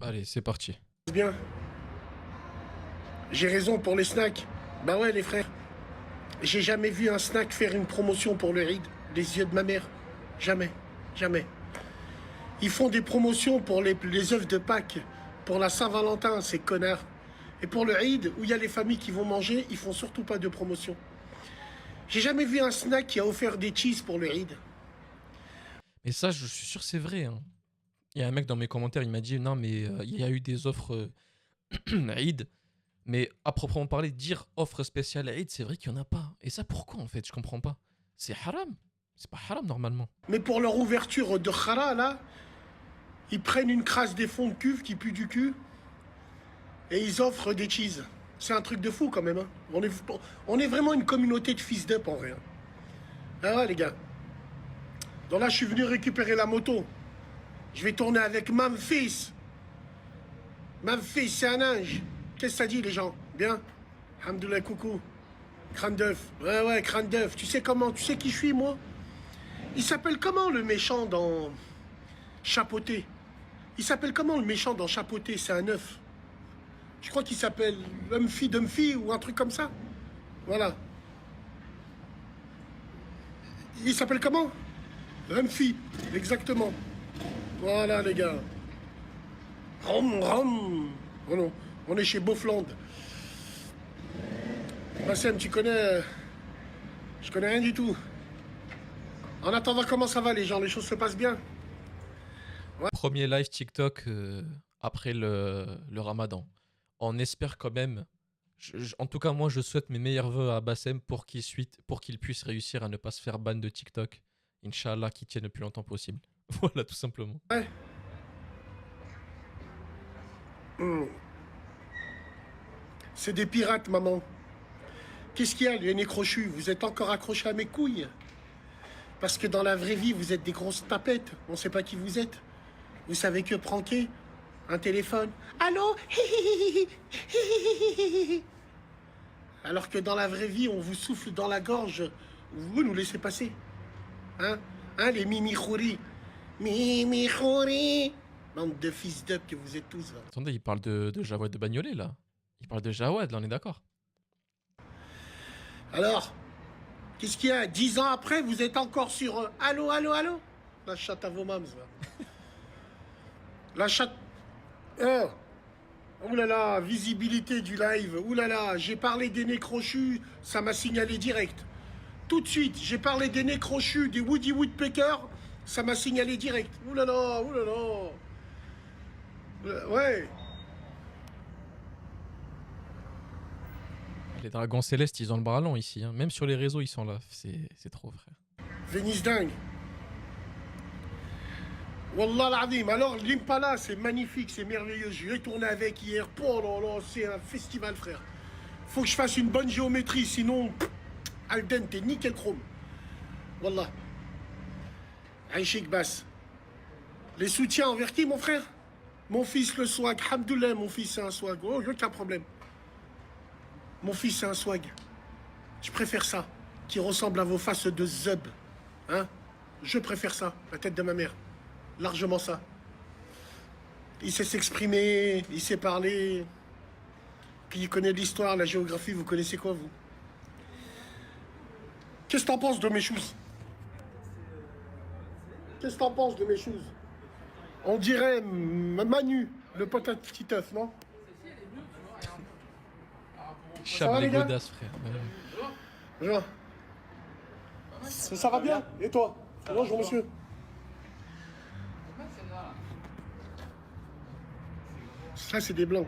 Allez, c'est parti. Bien. J'ai raison pour les snacks. Bah ouais, les frères. J'ai jamais vu un snack faire une promotion pour le Eid. Les yeux de ma mère. Jamais. Jamais. Ils font des promotions pour les œufs de Pâques, pour la Saint-Valentin, ces connards. Et pour le Eid, où il y a les familles qui vont manger, ils font surtout pas de promotion. J'ai jamais vu un snack qui a offert des cheese pour le Eid. Mais ça, je suis sûr, c'est vrai, hein. Il y a un mec dans mes commentaires, il m'a dit non, mais il y a eu des offres Eid. Mais à proprement parler, dire offre spéciale Eid, c'est vrai qu'il n'y en a pas. Et ça, pourquoi en fait? Je comprends pas. C'est haram. C'est pas haram normalement. Mais pour leur ouverture de Khara, là, ils prennent une crasse des fonds de cuve qui pue du cul et ils offrent des cheese. C'est un truc de fou quand même. Hein. On est vraiment une communauté de fils d'up en vrai. Hein. Ah ouais, les gars. Donc là, je suis venu récupérer la moto. Je vais tourner avec Memphis. Memphis, c'est un ange. Qu'est-ce que ça dit, les gens? Bien? Alhamdoulilah, coucou. Crâne d'œuf. Ouais, ouais, crâne d'œuf. Tu sais comment? Tu sais qui je suis, moi? Il s'appelle comment, le méchant dans Chapeauté? Il s'appelle comment, le méchant dans Chapeauté? C'est un œuf. Je crois qu'il s'appelle Humphy ou un truc comme ça. Voilà. Il s'appelle comment? Humphy, exactement. Voilà, les gars. Rom, rom. Oh non, on est chez Beaufland. Bassem, tu connais... Je connais rien du tout. En attendant, comment ça va, les gens? Les choses se passent bien? Premier live TikTok après le Ramadan. On espère quand même. En tout cas, moi, je souhaite mes meilleurs voeux à Bassem pour qu'il puisse réussir à ne pas se faire ban de TikTok. Inch'Allah, qu'il tienne le plus longtemps possible. Voilà, tout simplement. Ouais. C'est des pirates, maman. Qu'est-ce qu'il y a, les nez crochus? Vous êtes encore accrochés à mes couilles? Parce que dans la vraie vie, vous êtes des grosses tapettes. On ne sait pas qui vous êtes. Vous savez que pranker un téléphone. Allô? Alors que dans la vraie vie, on vous souffle dans la gorge. Vous nous laissez passer. Hein? Hein, les mimi khouri. Mimi khouri. Bande de fils d'up que vous êtes tous. Là. Attendez, il parle de Jawad de Bagnolet, là. Il parle de Jawad, là, on est d'accord. Alors, qu'est-ce qu'il y a? 10 ans après, vous êtes encore sur allô, allô, allô? La chatte à vos mams, là. La chatte... Oh! Ouh là là, visibilité du live. Ouh là là, j'ai parlé des nez crochus, ça m'a signalé direct. Tout de suite, j'ai parlé des nez crochus, des Woody Woodpecker, ça m'a signalé direct. Ouh là là, ouh là là. Ouais. Les dragons célestes, ils ont le bras long ici. Hein. Même sur les réseaux, ils sont là. C'est trop, frère. Venise dingue. Wallah l'azim. Alors, l'Impala, c'est magnifique, c'est merveilleux. J'ai tourné avec hier. Oh là là, c'est un festival, frère. Faut que je fasse une bonne géométrie, sinon, al dente, nickel chrome. Wallah. Aïchik Bass. Les soutiens envers qui, mon frère? Mon fils, le swag. Hamdoulah, mon fils, c'est un swag. Oh, aucun problème. Mon fils, c'est un swag. Je préfère ça, qui ressemble à vos faces de zub. Hein? Je préfère ça, la tête de ma mère. Largement ça. Il sait s'exprimer, il sait parler. Puis il connaît l'histoire, la géographie. Vous connaissez quoi, vous? Qu'est-ce que t'en penses de mes choses? Qu'est-ce que t'en penses de mes choses? On dirait Manu, le pote à petit œuf, non? Chab les les gars godasses, frère. Bonjour. Ça va bien? Et toi? Bonjour, monsieur. Ça, c'est des blancs.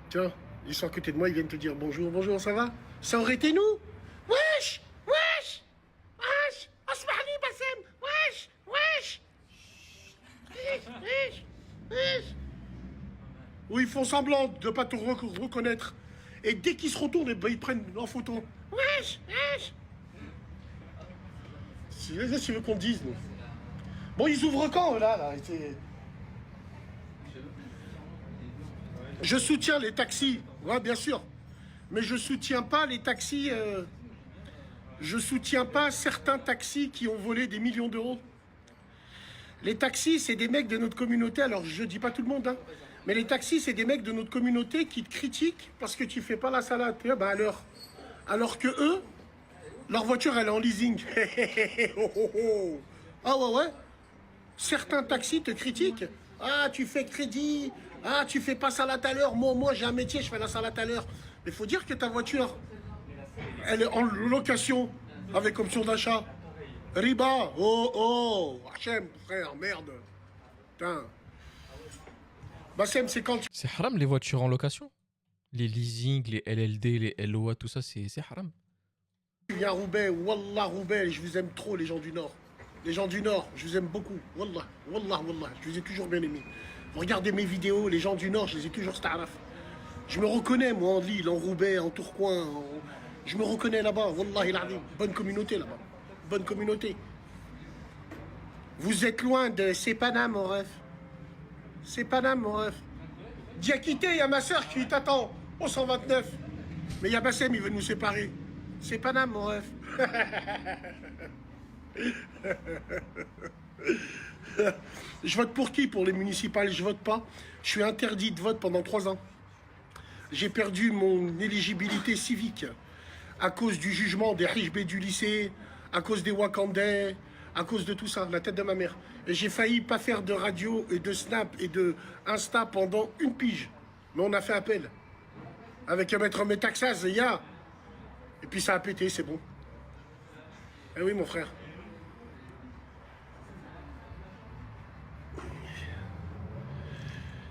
Tiens, ils sont à côté de moi, ils viennent te dire bonjour, bonjour, ça va? Ça aurait été nous? Wesh! Wesh! Wesh! Asmahni, Bassem! Wesh! Wesh! Wesh! Wesh! Wesh! Où ils font semblant de ne pas te reconnaître. Et dès qu'ils se retournent, eh ben, ils te prennent en photo. Wesh! Wesh! C'est ce que tu veux qu'on dise, nous. Bon, ils ouvrent quand, là Je soutiens les taxis, ouais, bien sûr. Mais je soutiens pas les taxis... Je soutiens pas certains taxis qui ont volé des millions d'euros. Les taxis, c'est des mecs de notre communauté, alors je dis pas tout le monde, hein. Mais les taxis, c'est des mecs de notre communauté qui te critiquent parce que tu fais pas la salade. Tu vois, bah alors que eux, leur voiture, elle est en leasing. Oh, oh, oh. Ah ouais, ouais. Certains taxis te critiquent. Ah, tu fais crédit. Ah, tu fais pas salade à l'heure. Moi, j'ai un métier, je fais la salade à l'heure. Mais faut dire que ta voiture, elle est en location avec option d'achat. Riba. Oh, oh. Hachem, frère, merde. Putain. Bassem, c'est quand C'est haram les voitures en location. Les leasing, les LLD, les LOA, tout ça, c'est haram. tu viens à Roubaix. Wallah, Roubaix, je vous aime trop, les gens du Nord. Les gens du Nord, je vous aime beaucoup. Wallah, wallah, wallah. Je vous ai toujours bien aimé. Vous regardez mes vidéos, les gens du Nord, je les ai toujours staraf. Je me reconnais, moi, en Lille, en Roubaix, en Tourcoing. Je me reconnais là-bas. Wallah, il a bonne communauté là-bas. Bonne communauté. Vous êtes loin de... C'est Paname, mon ref. C'est Paname, mon ref. Dis à quitter, il y a ma soeur qui t'attend au 129. Mais il y a Bassem, il veut nous séparer. C'est Paname, mon ref. Je vote pour qui? Pour les municipales, je vote pas. Je suis interdit de vote pendant 3 ans. J'ai perdu mon éligibilité civique à cause du jugement des Hijbé du lycée, à cause des Wakandais, à cause de tout ça, la tête de ma mère. Et j'ai failli pas faire de radio et de Snap et de Insta pendant 1 pige. Mais on a fait appel. Avec un maître Métaxas, et puis ça a pété, c'est bon. Eh oui, mon frère.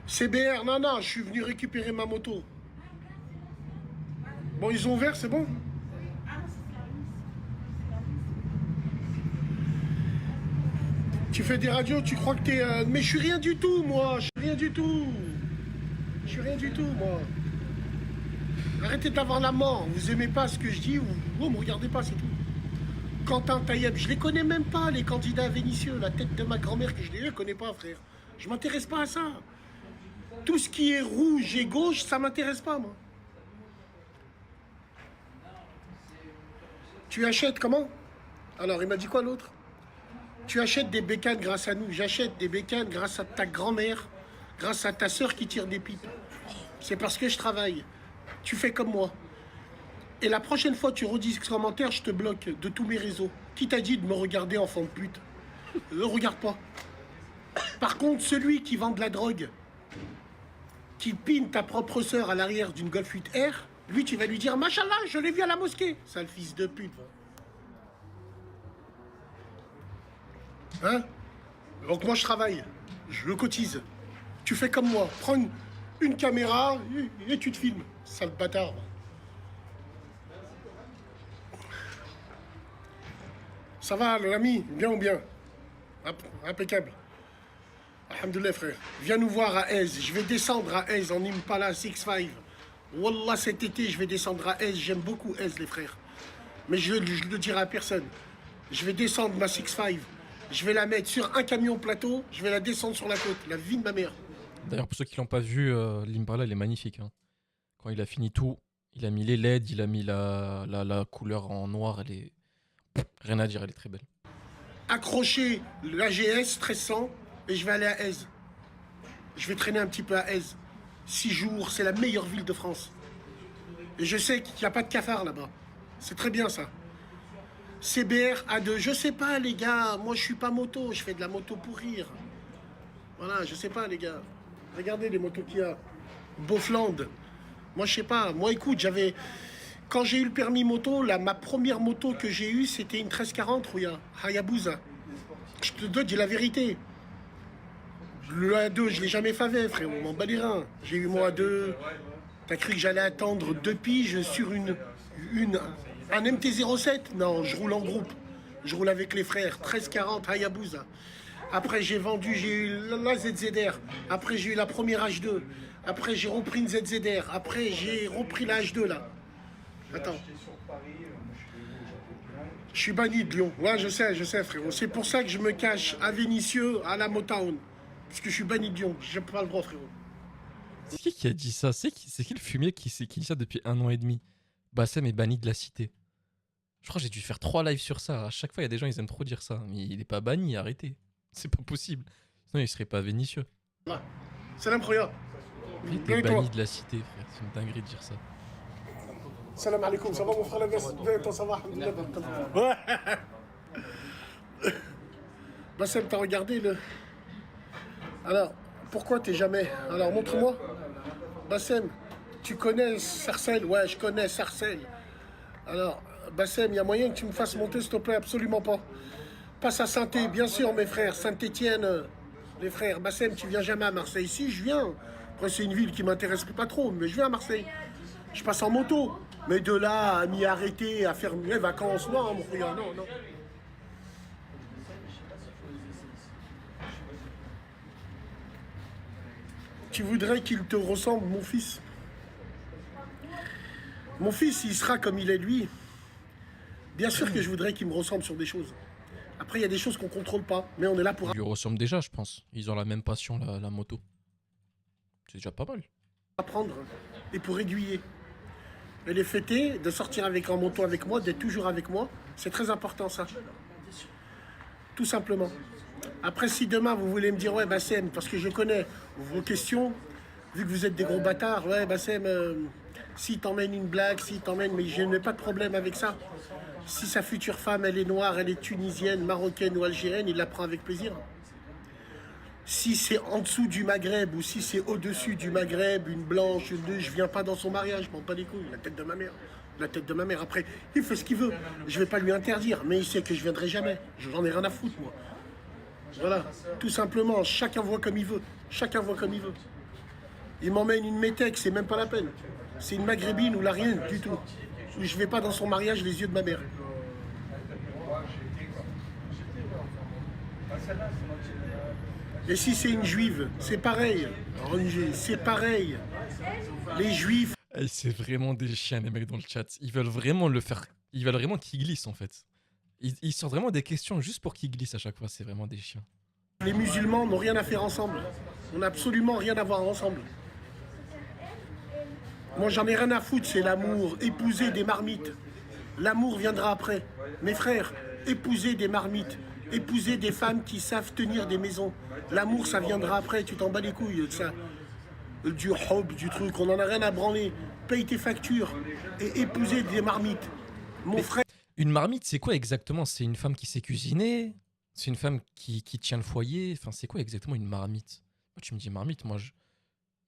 CBR, non, je suis venu récupérer ma moto. Bon, ils ont ouvert, c'est bon? Tu fais des radios, tu crois que t'es... Mais je suis rien du tout, moi. Je suis rien du tout. Je suis rien du tout, moi. Arrêtez d'avoir la mort. Vous aimez pas ce que je dis, vous me regardez pas, c'est tout. Quentin Taïeb, je les connais même pas, les candidats vénitieux. La tête de ma grand-mère que je les connais pas, frère. Je m'intéresse pas à ça. Tout ce qui est rouge et gauche, ça m'intéresse pas, moi. Tu achètes comment? Alors, il m'a dit quoi l'autre? Tu achètes des bécanes grâce à nous. J'achète des bécanes grâce à ta grand-mère, grâce à ta sœur qui tire des pipes. C'est parce que je travaille. Tu fais comme moi. Et la prochaine fois tu redis ce commentaire, je te bloque de tous mes réseaux. Qui t'a dit de me regarder, enfant de pute? Ne regarde pas. Par contre, celui qui vend de la drogue, qui pine ta propre sœur à l'arrière d'une Golf 8R, lui, tu vas lui dire « Machallah, je l'ai vu à la mosquée !» Sale fils de pute. Hein? Donc moi, je travaille. Je le cotise. Tu fais comme moi. Prends une caméra et tu te filmes. Sale bâtard. Ça va, l'ami? Bien ou bien? Impeccable. Alhamdoulilah, frère. Viens nous voir à Aise. Je vais descendre à Aise en Impala 6.5. Wallah, cet été, je vais descendre à Aise. J'aime beaucoup Aise, les frères. Mais je le dirai à personne. Je vais descendre ma 6.5. Je vais la mettre sur un camion plateau. Je vais la descendre sur la côte. La vie de ma mère. D'ailleurs, pour ceux qui l'ont pas vu, l'Impala, elle est magnifique. Hein. Quand il a fini tout, il a mis les LED, il a mis la couleur en noir. Elle est... Rien à dire, elle est très belle. Accrocher l'AGS 1300 et je vais aller à Aise. Je vais traîner un petit peu à Aise. 6 jours, c'est la meilleure ville de France. Et je sais qu'il n'y a pas de cafard là-bas. C'est très bien ça. CBR A2, je sais pas les gars, moi je suis pas moto, je fais de la moto pour rire. Voilà, je sais pas les gars. Regardez les motos qu'il y a. Beaufland. Moi je sais pas, moi écoute, quand j'ai eu le permis moto, ma première moto que j'ai eue, c'était une 1340, Rouya, Hayabusa. Je te dis la vérité. Le A2, je l'ai jamais fait, frère, on m'en bat les reins. J'ai eu mon A2. T'as cru que j'allais attendre 2 piges sur un MT-07? Non, je roule en groupe. Je roule avec les frères. 1340 Hayabusa. Après, j'ai eu la ZZR. Après, j'ai eu la première H2. Après, j'ai repris une ZZR. Après, j'ai repris la H2, là. Attends. Je suis banni de Lyon. Ouais, je sais, frérot. C'est pour ça que je me cache à Vénissieux, à la Motown. Parce que je suis banni de Lyon. J'ai pas le droit, frérot. C'est qui a dit ça? C'est qui le fumier qui dit ça depuis 1 an et demi? Bassem est banni de la cité. Je crois que j'ai dû faire 3 lives sur ça. À chaque fois, il y a des gens, ils aiment trop dire ça. Mais il est pas banni, arrêtez. C'est pas possible. Sinon, il serait pas vénitieux. Salam, Khoya. Après, t'es Viens, toi. banni de la cité, frère. C'est une dinguerie de dire ça. Salam alaikum, ça va mon frère la Viens, toi, ça va, alhamdoulilah. Ouais. Bassem, t'as regardé le... Alors, pourquoi t'es jamais... Alors, montre-moi. Bassem, tu connais Sarcelles? Ouais, je connais Sarcelles. Alors, Bassem, il y a moyen que tu me fasses monter, s'il te plaît? Absolument pas. Passe à Saint-Étienne, bien sûr, mes frères. Saint-Étienne, les frères. Bassem, tu viens jamais à Marseille? Si, je viens. Après, c'est une ville qui m'intéresse pas trop, mais je viens à Marseille. Je passe en moto. Mais de là à m'y arrêter, à faire mes vacances, non, mon frère, non, non. Tu voudrais qu'il te ressemble, mon fils? Mon fils, il sera comme il est lui. Bien sûr que je voudrais qu'il me ressemble sur des choses. Après, il y a des choses qu'on ne contrôle pas, mais on est là pour Ils lui ressemblent déjà, je pense. Ils ont la même passion, la moto. C'est déjà pas mal. apprendre et pour aiguiller. Et les fêter, de sortir en moto avec moi, d'être toujours avec moi, c'est très important ça. Tout simplement. Après, si demain vous voulez me dire, ouais, Bassem, parce que je connais vos questions, vu que vous êtes des gros bâtards, ouais, Bassem, si t'emmènes une blague, si t'emmènes, mais je n'ai pas de problème avec ça. Si sa future femme, elle est noire, elle est tunisienne, marocaine ou algérienne, il la prend avec plaisir. Si c'est en dessous du Maghreb ou si c'est au-dessus du Maghreb, une blanche, je viens pas dans son mariage, je m'en bats les couilles, la tête de ma mère. La tête de ma mère. Après, il fait ce qu'il veut. Je vais pas lui interdire, mais il sait que je viendrai jamais. J'en ai rien à foutre, moi. Voilà, tout simplement, chacun voit comme il veut. Chacun voit comme il veut. Il m'emmène une métèque, c'est même pas la peine. C'est une maghrébine ou la rien du tout. Je vais pas dans son mariage les yeux de ma mère. Et si c'est une juive, c'est pareil. C'est pareil. Les juifs. Eh, c'est vraiment des chiens, les mecs dans le chat. Ils veulent vraiment le faire. Ils veulent vraiment qu'il glisse, en fait. Ils sortent vraiment des questions juste pour qu'il glisse à chaque fois. C'est vraiment des chiens. Les musulmans n'ont rien à faire ensemble. On n'a absolument rien à voir ensemble. Moi, j'en ai rien à foutre, c'est l'amour. Épouser des marmites. L'amour viendra après. Mes frères, épouser des marmites. Épouser des femmes qui savent tenir des maisons. L'amour, ça viendra après. Tu t'en bats les couilles de ça. Du hob, du truc. On en a rien à branler. Paye tes factures. Et épouser des marmites. Mon frère. Une marmite, c'est quoi exactement? C'est une femme qui sait cuisiner? C'est une femme qui tient le foyer? Enfin, c'est quoi exactement une marmite? Moi, tu me dis marmite, moi je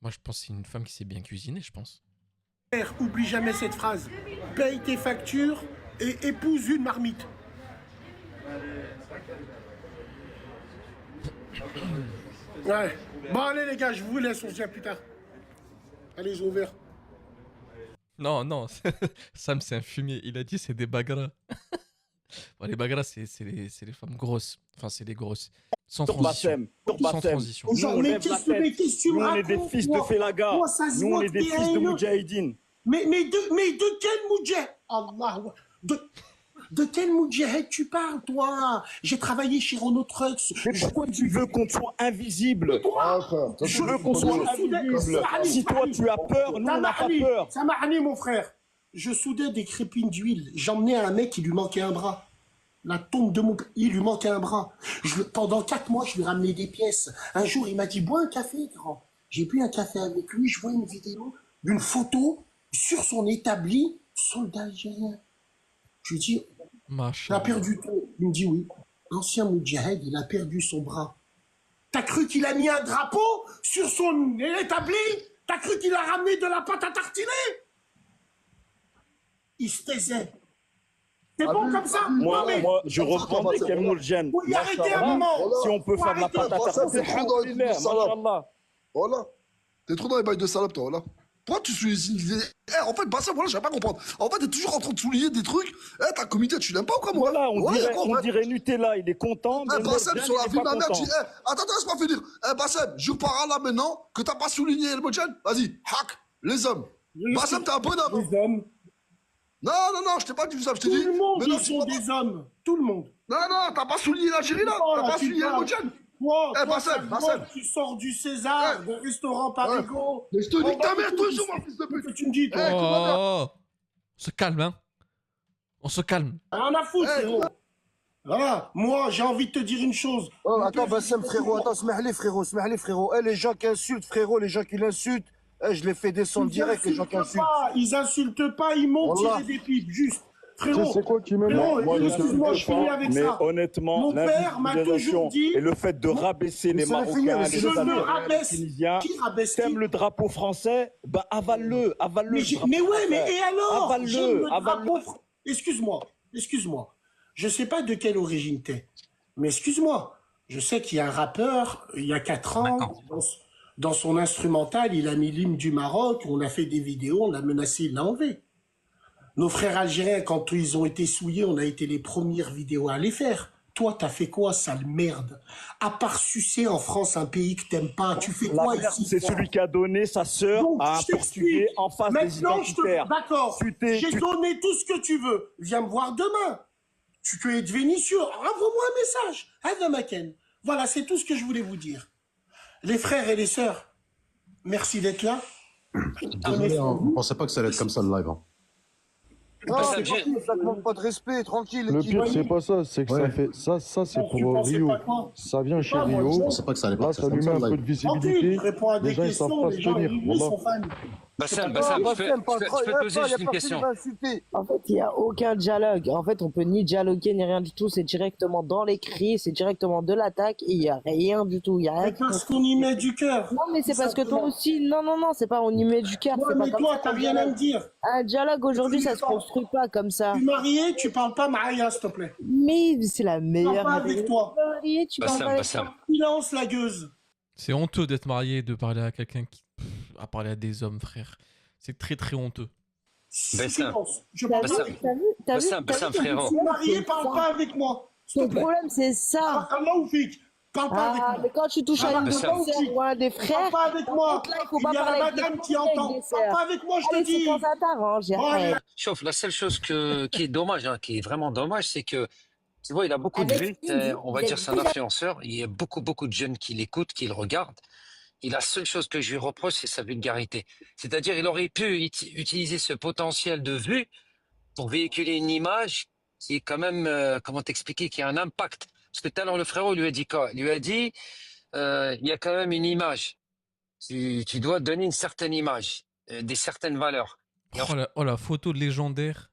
pense que c'est une femme qui sait bien cuisiner, je pense. Oublie jamais cette phrase. Paye tes factures et épouse une marmite. Ouais. Bon, allez, les gars, je vous laisse, on se dit à plus tard. Allez, j'ai ouvert. Non, non, Sam, c'est un fumier. Il a dit c'est des bagras. Bon, les bagras, c'est les femmes grosses. Enfin, c'est les grosses. Sans transition. Sans transition. Mais qu'est-ce que tu me racontes? Nous, on est des fils de Felaga. Nous, on est des fils de Moudjahidine. Mais de quel Moudjahid? Allah. De quel Moudjahid tu parles, toi? J'ai travaillé chez Renault Trucks. Pourquoi tu veux qu'on soit invisible? Je veux qu'on soit invisible. Si toi, tu as peur, nous, on n'a pas peur. Ça m'a allé, mon frère. Je soudais des crépines d'huile. J'emmenais un mec qui lui manquait un bras. La tombe de mon... Il lui manquait un bras. Pendant 4 mois, je lui ramenais des pièces. Un jour, il m'a dit, bois un café, grand. J'ai bu un café avec lui. Je vois une vidéo d'une photo sur son établi soldat algérien. Je lui dis, il a perdu tout. Il me dit oui. L'ancien Moudjahid, il a perdu son bras. T'as cru qu'il a mis un drapeau sur son établi? T'as cru qu'il a ramené de la pâte à tartiner? Il se taisait. C'est bon comme ça? Moi, je reprends des Kemouljen. Vous y arrêtez un moment. Si on peut faire de la pâte à tartiner, voilà. T'es trop dans les bails de salope, toi, voilà. Pourquoi tu suis... en fait, Bassem, voilà, je vais pas comprendre. En fait, t'es toujours en train de souligner des trucs. Ta comité, tu l'aimes pas ou quoi, moi? Voilà, on dirait Nutella, il est content. Bassem, sur la vie de ma mère, tu dis... Attends, laisse-moi finir. Bassem, jure par Allah maintenant que t'as pas souligné le Moudjahid. Vas-y, hack, les hommes. Bassem, t'es un bonhomme. Les hommes. Non, je t'ai pas dit ça, je t'ai dit... Tout le monde, ils sont des hommes. Tout le monde. Non, t'as pas souligné l'Algérie, là. T'as pas souligné le Moudjahid. Bassem, tu sors du César, du restaurant Parigo. Mais je te dis que ta mère, toujours, mon fils de pute. Qu'est-ce que tu me dis, toi? Oh, on se calme, hein. On se calme. Rien à foutre, frérot. Voilà, moi, j'ai envie de te dire une chose. Oh, attends, Bassem, frérot, attends, smahli, frérot. Les gens qui insultent, frérot, les gens qui l'insultent, Je les fais descendre direct, les gens qui insultent. Ils insultent pas, ils m'ont tiré des pipes, juste. Frérot, c'est quoi qui me met excuse-moi, je finis avec mais ça. honnêtement, Mon père m'a toujours dit... et le fait de rabaisser les Marocains, je ne rabaisse. les Tunisiens, Qui rabaisse qui? t'aimes le drapeau français, bah avale-le, avale-le. Mais ouais, mais et alors? Avale-le. Excuse-moi. Je sais pas de quelle origine t'es, mais excuse-moi. Je sais qu'il y a un rappeur, il y a 4 ans, dans son instrumental, il a mis l'hymne du Maroc, on a fait des vidéos, on l'a menacé, il l'a enlevé. Nos frères algériens, quand ils ont été souillés, on a été les premières vidéos à les faire. Toi, t'as fait quoi, sale merde? À part sucer en France, un pays que t'aimes pas, tu fais quoi ici? C'est celui qui a donné sa sœur à un Portugais en face des identitaires. D'accord, j'ai donné tout ce que tu veux. Viens me voir demain. Tu es de Vénitieux. Envoie-moi un message. Adamaken. Voilà, c'est tout ce que je voulais vous dire. Les frères et les sœurs, merci d'être là. Désolé, on ne pensait pas que ça allait être comme ça le live. Non, c'est tranquille, ça ne manque pas de respect, tranquille. Le pire, c'est pas ça, c'est que ça fait. Ça, c'est pour Rio. Ça vient chez Rio. Je pensais pas que ça allait Là, ça lui met un peu de visibilité. Les gens, ils savent pas se tenir. Bassem, je peux te poser juste une question. En fait, il n'y a aucun dialogue. En fait, on peut ni dialoguer ni rien du tout. C'est directement dans les cris, c'est directement de l'attaque et il n'y a rien du tout. Il y a rien. Parce qu'on y met du cœur. Non, mais c'est parce que toi aussi. Non, c'est pas on y met du cœur. Ouais, mais toi, t'as rien à me dire. Un dialogue aujourd'hui, ça se construit pas comme ça. Tu es marié, tu parles pas Maria, s'il te plaît. Mais c'est la meilleure. Je parle pas avec toi. Marié, tu parles pas avec toi. Silence, la gueuse. C'est honteux d'être marié et de parler à quelqu'un qui. À parler à des hommes, frère. C'est très très honteux. Bassem, frérot. Tu es marié, parle pas avec moi. Ton problème, c'est ça. Allah ou fik. Parle pas avec moi. Mais quand tu touches à une de tes ou un des frères, parle pas avec moi. Il y a la madame qui entend. Parle pas avec moi, je te dis. C'est quand ça t'arrange. Chauffe, la seule chose qui est dommage, qui est vraiment dommage, c'est que, tu vois, il a beaucoup de vues. On va dire c'est un influenceur. Il y a beaucoup de jeunes qui l'écoutent, qui le regardent. Et la seule chose que je lui reproche, c'est sa vulgarité. C'est-à-dire, il aurait pu utiliser ce potentiel de vue pour véhiculer une image qui est quand même, comment t'expliquer, qui a un impact. Parce que tout à l'heure, le frérot lui a dit quoi? Il lui a dit, il y a quand même une image. Tu dois donner une certaine image, des certaines valeurs. La photo légendaire.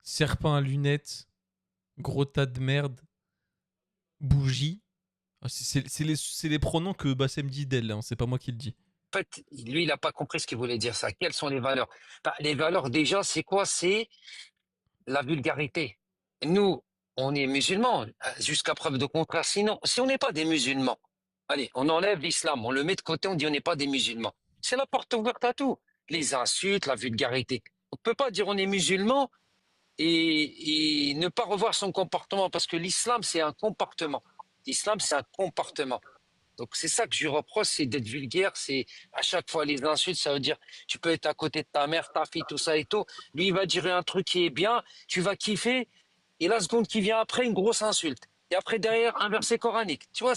Serpent à lunettes. Gros tas de merde. Bougie. C'est les pronoms que Bassem dit d'elle, hein, c'est pas moi qui le dis. En fait, lui, il n'a pas compris ce qu'il voulait dire ça. Quelles sont les valeurs? Les valeurs, déjà, c'est quoi? C'est la vulgarité. Nous, on est musulmans, jusqu'à preuve de contraire. Sinon, si on n'est pas des musulmans, allez, on enlève l'islam, on le met de côté, on dit on n'est pas des musulmans. C'est la porte ouverte à tout. Les insultes, la vulgarité. On ne peut pas dire on est musulman et ne pas revoir son comportement, parce que l'islam, c'est un comportement. L'islam, c'est un comportement. Donc, c'est ça que je lui reproche, c'est d'être vulgaire. C'est à chaque fois les insultes, ça veut dire tu peux être à côté de ta mère, ta fille, tout ça et tout. Lui, il va dire un truc qui est bien, tu vas kiffer. Et la seconde qui vient après, une grosse insulte. Et après, derrière, un verset coranique. Tu vois,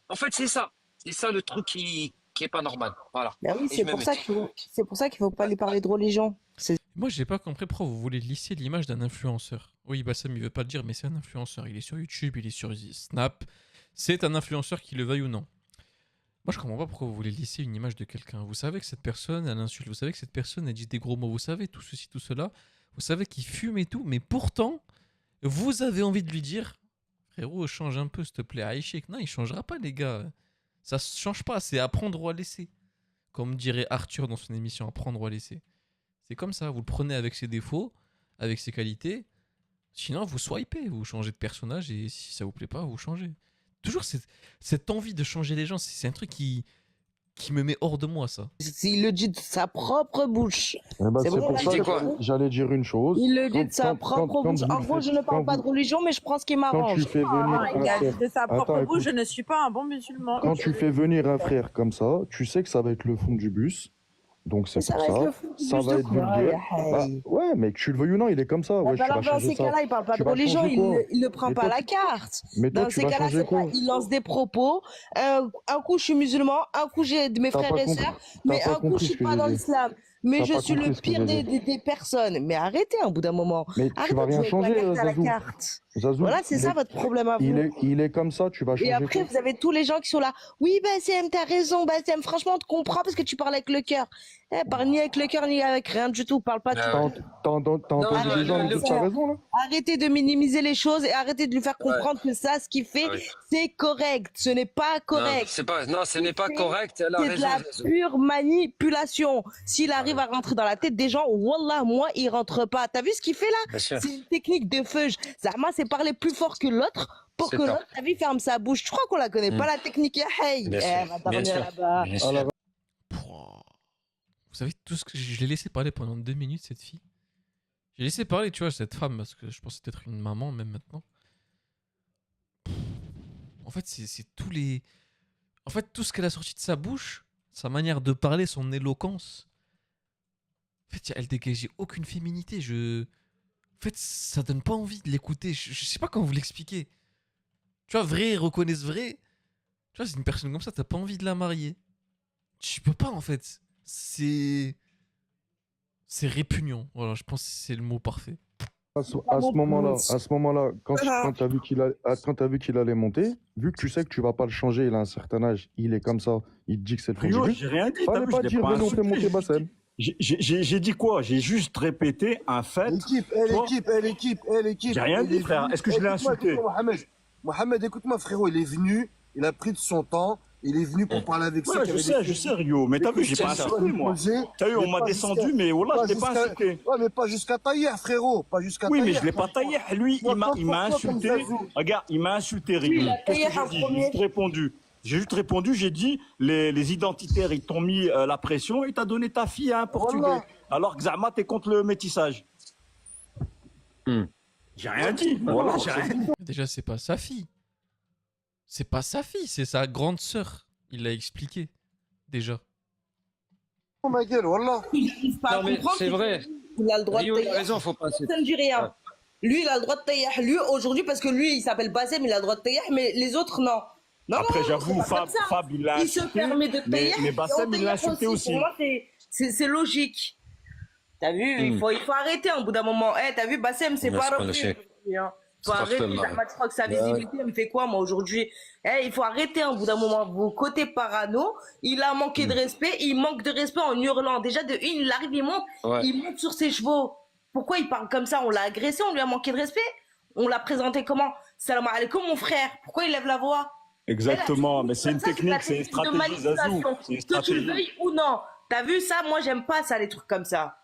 en fait, c'est ça. C'est ça le truc qui est pas normal. Voilà. Ben oui, c'est pour ça qu'il faut pas lui parler de religion. Moi, j'ai pas compris pourquoi vous voulez lisser l'image d'un influenceur. Oui, Bassem, il veut pas le dire, mais c'est un influenceur. Il est sur YouTube, il est sur Snap. C'est un influenceur, qu'il le veuille ou non. Moi, je comprends pas pourquoi vous voulez lisser une image de quelqu'un. Vous savez que cette personne, elle insulte. Vous savez que cette personne, elle dit des gros mots. Vous savez tout ceci, tout cela. Vous savez qu'il fume et tout. Mais pourtant, vous avez envie de lui dire, frérot, change un peu, s'il te plaît, Aïchek. Non, il changera pas, les gars. Ça se change pas. C'est apprendre ou à laisser. Comme dirait Arthur dans son émission, apprendre ou à laisser. C'est comme ça, vous le prenez avec ses défauts, avec ses qualités. Sinon, vous swipez, vous changez de personnage et si ça vous plaît pas, vous changez. Toujours cette envie de changer les gens, c'est un truc qui me met hors de moi, ça. Il le dit de sa propre bouche. C'est pour ça que j'allais dire une chose. Il le dit de sa propre bouche. En gros, je ne parle pas de religion, mais je prends ce qui m'arrange. Quand tu fais venir un frère... De sa propre bouche, je ne suis pas un bon musulman. Quand tu fais venir un frère comme ça, tu sais que ça va être le fond du bus. Donc c'est Ça pour va être ça, le fou ça plus va de être quoi, vulgaire. Bah hey. ouais, mais que tu le veuilles ou non, il est comme ça. Bah, Ouais, tu vas alors dans changer ces ça. cas-là, il parle pas Tu de vas religion, changer quoi? il le prend Mais pas à toi, la carte. mais toi, Dans tu ces vas cas-là, changer c'est quoi? quoi? Il lance des propos. Un coup, je suis musulman, un coup, j'ai de mes T'as frères pas et compris, sœurs, t'as mais pas un coup, je compris ce suis que pas j'ai dans dit. l'islam. Mais T'as je pas suis le compris ce que pire j'ai dit. des personnes. Mais arrêtez au bout d'un moment. Mais tu Arrêtez vas de rien jouer avec la changer, carte à la Zazou. carte. Zazou, Voilà, c'est ça votre problème à vous. il est comme ça, tu vas Et changer après, quoi? vous avez tous les gens qui sont là. Oui, Bassem, t'as raison, Bassem. Franchement, on te comprend parce que tu parles avec le cœur. Eh, parle ni avec le cœur, ni avec rien du tout. Parle pas Ah tout. ouais. T'as Non, entendu des gens lui dire t'as raison là? Arrêtez de minimiser les choses et arrêtez de lui faire Ouais. comprendre que ça, ce qu'il fait, Ouais. c'est correct. Ce n'est pas Non, correct. c'est pas, non, ce n'est pas C'est correct. Elle a c'est de raison, la Zazou. pure manipulation. S'il arrive Ouais. à rentrer dans la tête des gens, wallah, moi, il rentre pas. T'as vu ce qu'il fait là? Bien sûr. C'est une technique de feuge. Zama, c'est parler plus fort que l'autre pour C'est que ça. l'autre, t'as vu, ferme sa bouche. Tu crois qu'on la connaît pas, la technique? Ya hey, Bien eh, sûr. va Bien dormir sûr. là-bas. Bien sûr. Pouah. Vous savez, tout ce que je l'ai laissé parler pendant 2 minutes, cette fille. J'ai laissé parler, tu vois, cette femme, parce que je pensais être une maman, même maintenant. En fait, c'est tous les. En fait, tout ce qu'elle a sorti de sa bouche, sa manière de parler, son éloquence. En fait, elle dégageait aucune féminité. En fait, ça donne pas envie de l'écouter. Je sais pas comment vous l'expliquer. Tu vois, vrai, reconnaissent vrai. Tu vois, c'est une personne comme ça, t'as pas envie de la marier. Tu peux pas, en fait. C'est répugnant. Voilà, je pense que c'est le mot parfait. À ce moment-là, quand t'as vu qu'il allait monter, vu que tu sais que tu vas pas le changer, il a un certain âge, il est comme ça, il te dit que c'est le fond du Rio, but, j'ai rien dit. t'as fallait vu, pas je l'ai dire pas de monter, insulté, monter Bassem. J'ai dit quoi? J'ai juste répété un fait. L'équipe. J'ai rien dit, frère. Est-ce que je l'ai insulté? Mohamed, écoute-moi, frérot, il est venu, il a pris de son temps, il est venu pour parler avec Ouais, je sais, Rio. Mais t'as vu, j'ai pas insulté, moi. T'as vu, on m'a descendu, mais voilà, je l'ai pas insulté. Ouais, mais pas jusqu'à tailler, frérot. Pas jusqu'à Oui, tailler. mais je l'ai pas taillé. Lui, il m'a insulté. Regarde, il m'a insulté, Rio. Qu'est-ce que j'ai dit? J'ai juste répondu. J'ai dit, les identitaires, ils t'ont mis la pression et t'as donné ta fille à un Portugais. Voilà. Alors que Zama, t'es contre le métissage. J'ai rien dit. Voilà, j'ai rien dit. Déjà, c'est pas sa fille. C'est pas sa fille, c'est sa grande sœur. Il l'a expliqué. Déjà. Oh ma gueule, voilà. Il n'arrive pas Non, à mais comprendre c'est vrai. qu'il a le droit de Rio, il a tailler. raison, faut pas insulter. Ça ne dit rien. Lui, il a le droit de tailler. Lui, aujourd'hui, parce que lui, il s'appelle Bassem, il a le droit de tailler, mais les autres, non. Non, Après, non, j'avoue, c'est pas comme ça. Fab, il l'a Il se insulté. permet de tailler. Mais Bassem, il l'a insulté aussi. Pour moi, c'est logique. T'as vu, il faut arrêter au bout d'un moment. Eh, t'as vu, Bassem, c'est Ouais, pas c'est pas refait logique. aujourd'hui, hein. Faut C'est pas arrêter. tellement. Je crois que sa visibilité, elle me fait quoi, moi, aujourd'hui? Eh, il faut arrêter au bout d'un moment. Vos côtés parano, il a manqué de respect. Il manque de respect en hurlant. Déjà, de une, il arrive, Ouais. il monte sur ses chevaux. Pourquoi il parle comme ça? On l'a agressé, on lui a manqué de respect. On l'a présenté comment? Salam alaikum, mon frère. Pourquoi il lève la voix? Exactement, mais c'est une Comme ça, technique, la c'est une technique de stratégie, Zazou. manipulation. C'est une Que tu le stratégie. veuilles ou non. T'as vu ça? Moi, j'aime pas ça, les trucs comme ça.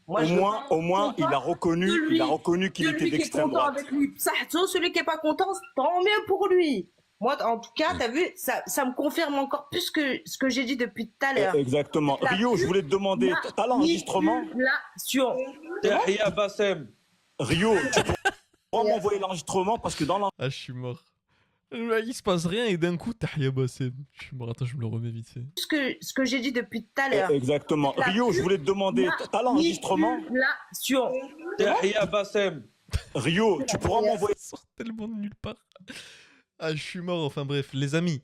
Moi, Au moins, il a reconnu qu'il était d'extrême droite. Avec lui. Ça, celui qui est pas content, tant mieux pour lui. Moi, en tout cas, t'as vu, ça me confirme encore plus que ce que j'ai dit depuis tout à l'heure. Exactement. La Rio, je voulais te demander, t'as l'enregistrement? Manipulation. Yahya Bassem. Rio, tu pourras m'envoyer l'enregistrement parce que dans Ah, je suis mort. Il se passe rien et d'un coup, Tahia Bassem. Je suis mort, attends, je me le remets vite fait. Ce que j'ai dit depuis tout à l'heure. Exactement. Rio, je voulais te demander, t'as l'enregistrement? Manipulation. Yahya Bassem. Rio, tu pourras m'envoyer. Ça sort tellement de nulle part. Ah, je suis mort, enfin bref, les amis.